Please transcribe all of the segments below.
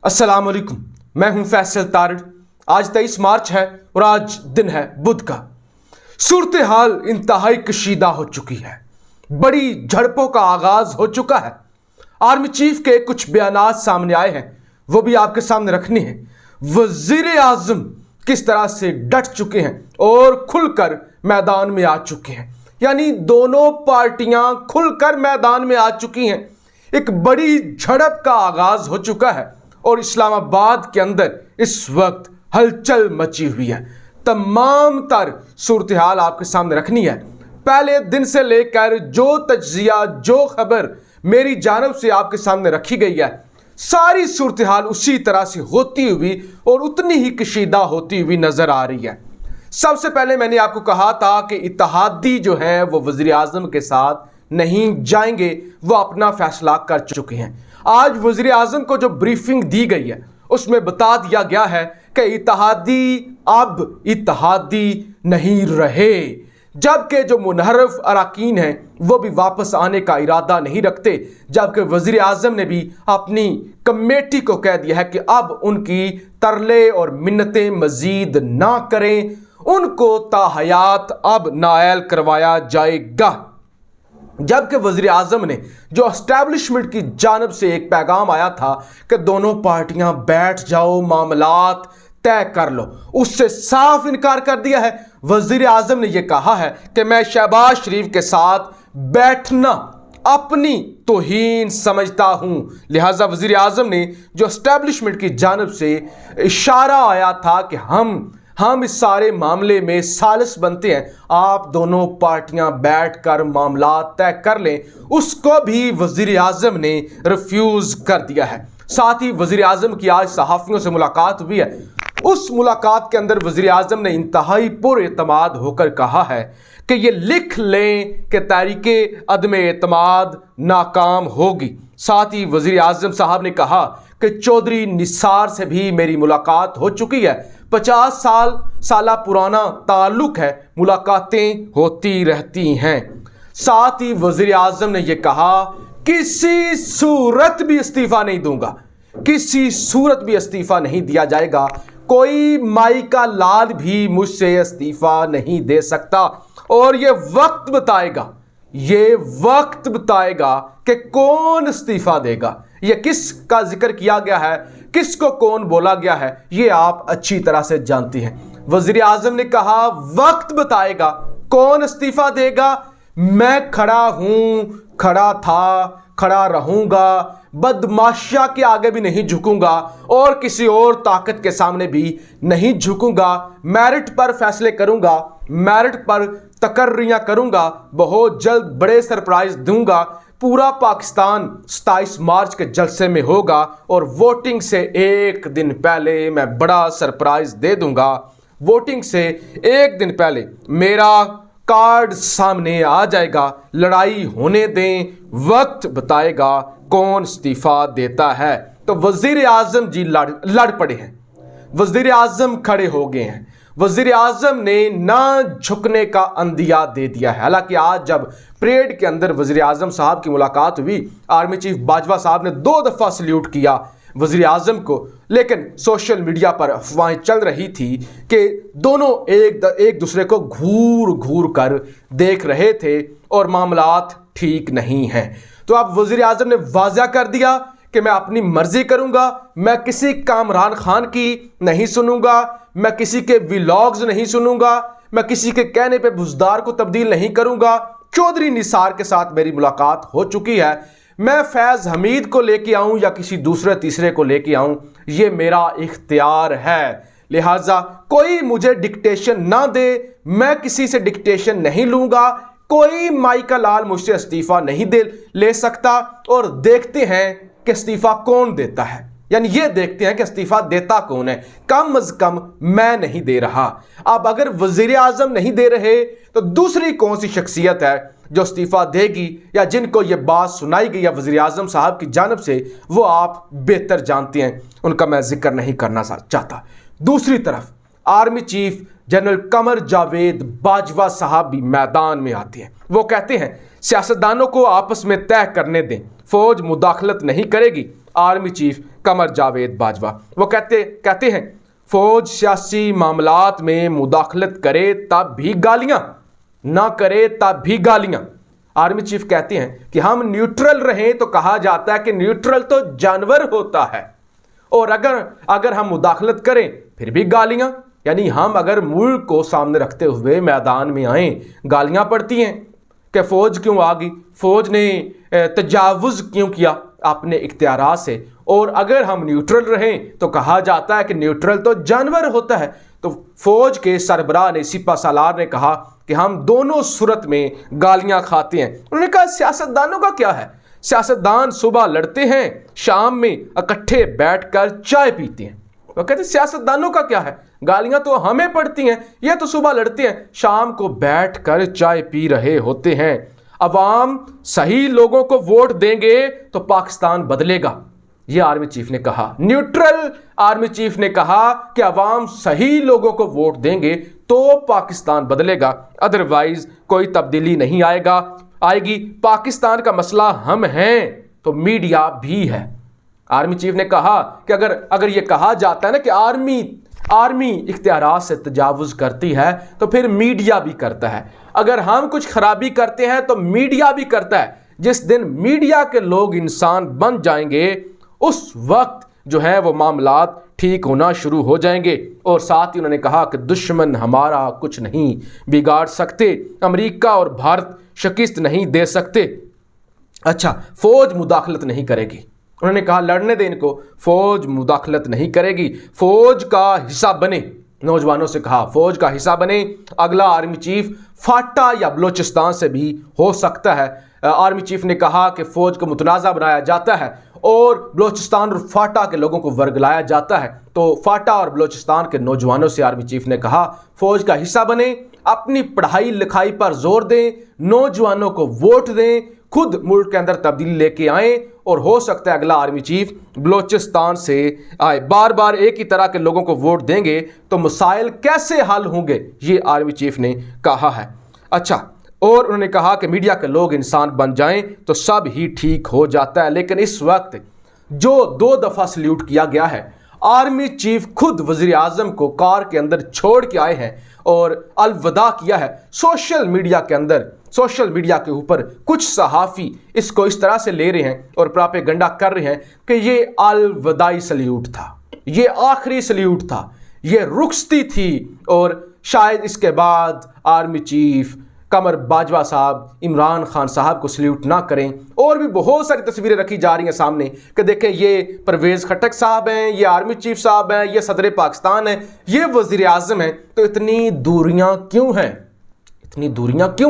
अस्सलाम वालेकुम, मैं हूं फैसल तारड़। आज 23 मार्च है और आज दिन है बुध का। सूरत हाल इंतहाई कशीदा हो चुकी है। बड़ी झड़पों का आगाज हो चुका है। आर्मी चीफ के कुछ बयानात सामने आए हैं, वो भी आपके सामने रखनी है। वजीर आजम किस तरह से डट चुके हैं और खुलकर मैदान में आ चुके हैं, यानी दोनों पार्टियां खुलकर मैदान में आ चुकी हैं। एक बड़ी झड़प का आगाज हो चुका है और इस्लामाबाद के अंदर इस वक्त हलचल मची हुई है। तमाम तर सूरत हाल आपके सामने रखनी है। पहले दिन से लेकर जो तज्जिया, जो खबर मेरी जानब से आपके सामने रखी गई है, सारी सूरत हाल उसी तरह से होती हुई और उतनी ही कशीदा होती हुई नजर आ रही है। सबसे पहले मैंने आपको कहा था कि इत्तेहादी जो है वो वजीर आजम के साथ नहीं जाएंगे, वो अपना फैसला कर चुके हैं। आज वजीर आजम को जो ब्रीफिंग दी गई है उसमें बता दिया गया है कि इत्तेहादी अब इत्तेहादी नहीं रहे, जबकि जो मुनहरफ अरकान हैं वो भी वापस आने का इरादा नहीं रखते। जबकि वजीर आजम ने भी अपनी कमेटी को कह दिया है कि अब उनकी तरले और मिन्नतें मजीद ना करें, उनको ताहयात अब नायल करवाया जाएगा। जबकि वज़ीर आज़म ने जो एस्टैब्लिशमेंट की जानब से एक पैगाम आया था कि दोनों पार्टियां बैठ जाओ, मामलात तय कर लो, उससे साफ इनकार कर दिया है। वज़ीर आज़म ने यह कहा है कि मैं शहबाज शरीफ के साथ बैठना अपनी तौहीन समझता हूं। लिहाजा वज़ीर आज़म ने जो एस्टैब्लिशमेंट की जानब से इशारा आया था कि हम इस सारे मामले में सालिस बनते हैं, आप दोनों पार्टियां बैठकर मामला तय कर लें, उसको भी वजीर आजम ने रिफ्यूज कर दिया है। साथ ही वजीर आजम की आज सहाफ़ियों से मुलाकात हुई है। उस मुलाकात के अंदर वजीर आजम ने इंतहाई पुरएतमाद होकर कहा है कि ये लिख लें कि तहरीके अदम एतमाद नाकाम होगी। साथ ही वजीर आजम साहब ने कहा कि चौधरी निसार से भी मेरी मुलाकात हो चुकी है, 50 साल पुराना ताल्लुक है, मुलाकातें होती रहती हैं। साथ ही वजीर आजम ने यह कहा किसी सूरत भी इस्तीफा नहीं दूंगा, किसी सूरत भी इस्तीफा नहीं दिया जाएगा, कोई माई का लाल भी मुझसे इस्तीफा नहीं दे सकता। और ये वक्त बताएगा कि कौन इस्तीफा देगा। ये किसका जिक्र किया गया है, किसको कौन बोला गया है, ये आप अच्छी तरह से जानती हैं। वजीर आजम ने कहा वक्त बताएगा कौन इस्तीफा देगा। मैं खड़ा हूं, खड़ा था, खड़ा रहूंगा, बदमाशा के आगे भी नहीं झुकूंगा और किसी और ताकत के सामने भी नहीं झुकूंगा। मेरिट पर फैसले करूंगा, मेरिट पर तकर्रियां करूंगा, बहुत जल्द बड़े सरप्राइज दूंगा। पूरा पाकिस्तान 27 मार्च के जलसे में होगा और वोटिंग से एक दिन पहले मैं बड़ा सरप्राइज दे दूंगा। वोटिंग से एक दिन पहले मेरा कार्ड सामने आ जाएगा। लड़ाई होने दें, वक्त बताएगा कौन इस्तीफा देता है। तो वजीर आजम जी लड़ पड़े हैं, वजीर आजम खड़े हो गए हैं। वजीर आजम ने ना झुकने का अंदिया दे दिया है। हालांकि आज जब परेड के अंदर वजीर आजम साहब की मुलाकात हुई, आर्मी चीफ बाजवा साहब ने 2 दफ़ा सल्यूट किया वजीर आजम को, लेकिन सोशल मीडिया पर अफवाहें चल रही थी कि दोनों एक दूसरे को घूर घूर कर देख रहे थे और मामलात ठीक नहीं हैं। तो अब वजीर आजम ने वाज़ा कर दिया कि मैं अपनी मर्जी करूंगा, मैं किसी कामरान खान की नहीं सुनूंगा, मैं किसी के व्लॉग्स नहीं सुनूंगा, मैं किसी के कहने पे बुजदार को तब्दील नहीं करूंगा। चौधरी निसार के साथ मेरी मुलाकात हो चुकी है, मैं फैज़ हमीद को लेके आऊं या किसी दूसरे तीसरे को लेके आऊं, ये मेरा इख्तियार है। लिहाजा कोई मुझे डिक्टेशन ना दे, मैं किसी से डिक्टेशन नहीं लूंगा, कोई माई का लाल मुझसे इस्तीफा नहीं ले सकता। और देखते हैं कि इस्तीफा कौन देता है, यानी ये देखते हैं कि इस्तीफा देता कौन है। कम अज कम मैं नहीं दे रहा। अब अगर वजीर आजम नहीं दे रहे तो दूसरी कौन सी शख्सियत है जो इस्तीफा देगी या जिनको ये बात सुनाई गई है वजीर आजम साहब की जानब से, वो आप बेहतर जानते हैं, उनका मैं जिक्र नहीं करना चाहता। दूसरी तरफ army chief general Qamar Javed Bajwa साहब भी मैदान में आते हैं। वो कहते हैं सियासतदानों को आपस में तय करने दें, फौज मुदाखलत नहीं करेगी। आर्मी चीफ कमर जावेद बाजवा वो कहते हैं फौज सियासी मामलात में मुदाखलत करे तब भी गालियां, ना करे तब भी गालियां। आर्मी चीफ कहते हैं कि हम न्यूट्रल रहें तो कहा जाता है कि न्यूट्रल तो जानवर होता है, और अगर हम मुदाखलत करें फिर भी गालियां। यानी हम अगर मुल्क को सामने रखते हुए मैदान में आए, गालियां पड़ती हैं कि फौज क्यों आ गई, फौज ने तजावुज़ क्यों किया अपने इख्तियारात से। और अगर हम न्यूट्रल रहें तो कहा जाता है कि न्यूट्रल तो जानवर होता है। तो फौज के सरबराह ने, सिपा सालार ने कहा कि हम दोनों सूरत में गालियां खाते हैं। उन्होंने कहा सियासतदानों का क्या है, सियासतदान सुबह लड़ते हैं, शाम में इकट्ठे बैठकर चाय पीते हैं। वो कहते सियासतदानों का क्या है, गालियां तो हमें पड़ती हैं, ये तो सुबह लड़ते हैं, शाम को बैठकर चाय पी रहे होते हैं। अवाम सही लोगों को वोट देंगे तो पाकिस्तान बदलेगा, यह आर्मी चीफ ने कहा। न्यूट्रल आर्मी चीफ ने कहा कि अवाम सही लोगों को वोट देंगे तो पाकिस्तान बदलेगा, अदरवाइज कोई तब्दीली नहीं आएगी। पाकिस्तान का मसला हम हैं तो मीडिया भी है। आर्मी चीफ ने कहा कि अगर ये कहा जाता है ना कि आर्मी इख्तियारात से तजावुज़ करती है तो फिर मीडिया भी करता है। अगर हम कुछ खराबी करते हैं तो मीडिया भी करता है। जिस दिन मीडिया के लोग इंसान बन जाएंगे उस वक्त जो है वो मामलात ठीक होना शुरू हो जाएंगे। और साथ ही उन्होंने कहा कि दुश्मन हमारा कुछ नहीं बिगाड़ सकते, अमेरिका और भारत शिकस्त नहीं दे सकते। अच्छा, फौज मुदाखलत नहीं करेगी, उन्होंने कहा लड़ने दें इनको, फौज मुदाखलत नहीं करेगी, फौज का हिस्सा बने। नौजवानों से कहा फौज का हिस्सा बने। अगला आर्मी चीफ फाटा या बलोचिस्तान से भी हो सकता है। आर्मी चीफ ने कहा कि फौज को मुतनाज़ा बनाया जाता है और बलोचिस्तान और फाटा के लोगों को वर्गलाया जाता है। तो फाटा और बलोचिस्तान के नौजवानों से आर्मी चीफ ने कहा फौज का हिस्सा बने, अपनी पढ़ाई लिखाई पर जोर दें, नौजवानों को वोट दें, खुद मुल्क के अंदर तब्दीली लेके आए। और हो सकता है अगला आर्मी चीफ बलोचिस्तान से आए। बार बार एक ही तरह के लोगों को वोट देंगे तो मसाइल कैसे हल होंगे, ये आर्मी चीफ ने कहा है। अच्छा, और उन्होंने कहा कि मीडिया के लोग इंसान बन जाएं तो सब ही ठीक हो जाता है। लेकिन इस वक्त जो 2 दफ़ा सल्यूट किया गया है, आर्मी चीफ खुद वज़ीर आज़म को कार के अंदर छोड़ के आए हैं और अलविदा किया है। सोशल मीडिया के ऊपर कुछ सहाफ़ी इसको इस तरह से ले रहे हैं और प्रोपेगेंडा कर रहे हैं कि ये अलविदाई सल्यूट था, ये आखिरी सल्यूट था, ये रुखसती थी और शायद इसके बाद आर्मी चीफ कमर बाजवा साहब इमरान खान साहब को सल्यूट ना करें। और भी बहुत सारी तस्वीरें रखी जा रही हैं सामने कि देखें ये परवेज़ खटक साहब हैं, ये आर्मी चीफ साहब हैं, ये सदर पाकिस्तान है, ये वज़ीर आज़म हैं। तो इतनी दूरियां क्यों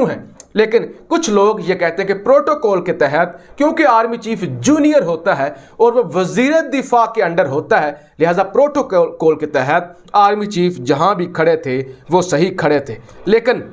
हैं? लेकिन कुछ लोग ये कहते हैं कि प्रोटोकॉल के तहत, क्योंकि आर्मी चीफ जूनियर होता है और वह वज़ीर दिफा के अंडर होता है, लिहाजा प्रोटोकॉल के तहत आर्मी चीफ जहां भी खड़े थे वो सही खड़े थे। लेकिन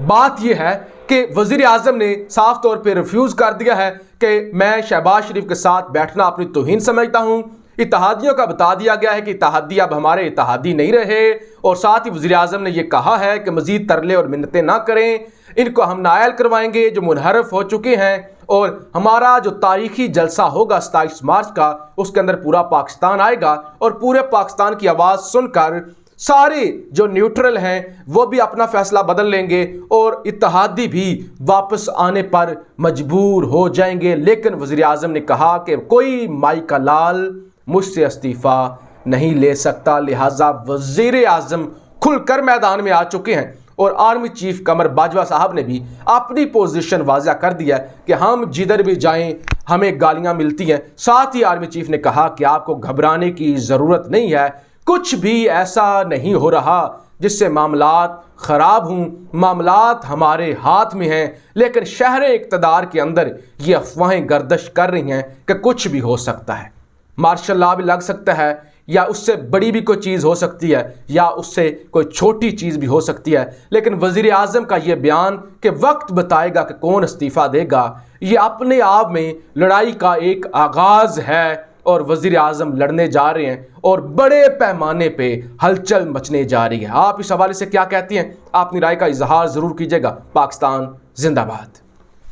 बात यह है कि वज़ीर आज़म ने साफ तौर पे रिफ्यूज़ कर दिया है कि मैं शहबाज शरीफ के साथ बैठना अपनी तौहीन समझता हूँ। इत्तेहादियों का बता दिया गया है कि इत्तेहादी अब हमारे इत्तेहादी नहीं रहे। और साथ ही वज़ीर आज़म ने यह कहा है कि मज़ीद तरले और मिन्नतें ना करें, इनको हम नायल करवाएंगे जो मुनहरफ हो चुके हैं। और हमारा जो तारीखी जलसा होगा 27 मार्च का, उसके अंदर पूरा पाकिस्तान आएगा और पूरे पाकिस्तान की आवाज़ सुनकर सारे जो न्यूट्रल हैं वो भी अपना फैसला बदल लेंगे और इत्तेहादी भी वापस आने पर मजबूर हो जाएंगे। लेकिन वज़ीर आज़म ने कहा कि कोई माई का लाल मुझसे इस्तीफ़ा नहीं ले सकता। लिहाजा वज़ीर आज़म खुलकर मैदान में आ चुके हैं और आर्मी चीफ कमर बाजवा साहब ने भी अपनी पोजीशन वाज़ा कर दिया कि हम जिधर भी जाएं हमें गालियां मिलती हैं। साथ ही आर्मी चीफ ने कहा कि आपको घबराने की ज़रूरत नहीं है, कुछ भी ऐसा नहीं हो रहा जिससे मामलात ख़राब हों, मामलात हमारे हाथ में हैं। लेकिन शहर इक़्तिदार के अंदर ये अफवाहें गर्दिश कर रही हैं कि कुछ भी हो सकता है, मार्शल लॉ भी लग सकता है, या उससे बड़ी भी कोई चीज़ हो सकती है, या उससे कोई छोटी चीज़ भी हो सकती है। लेकिन वज़ीर आज़म का ये बयान कि वक्त बताएगा कि कौन इस्तीफ़ा देगा, ये अपने आप में लड़ाई का एक आगाज़ है और वज़ीर आज़म लड़ने जा रहे हैं और बड़े पैमाने पे हलचल मचने जा रही है। आप इस हवाले से क्या कहती हैं? अपनी राय का इजहार ज़रूर कीजिएगा। पाकिस्तान जिंदाबाद।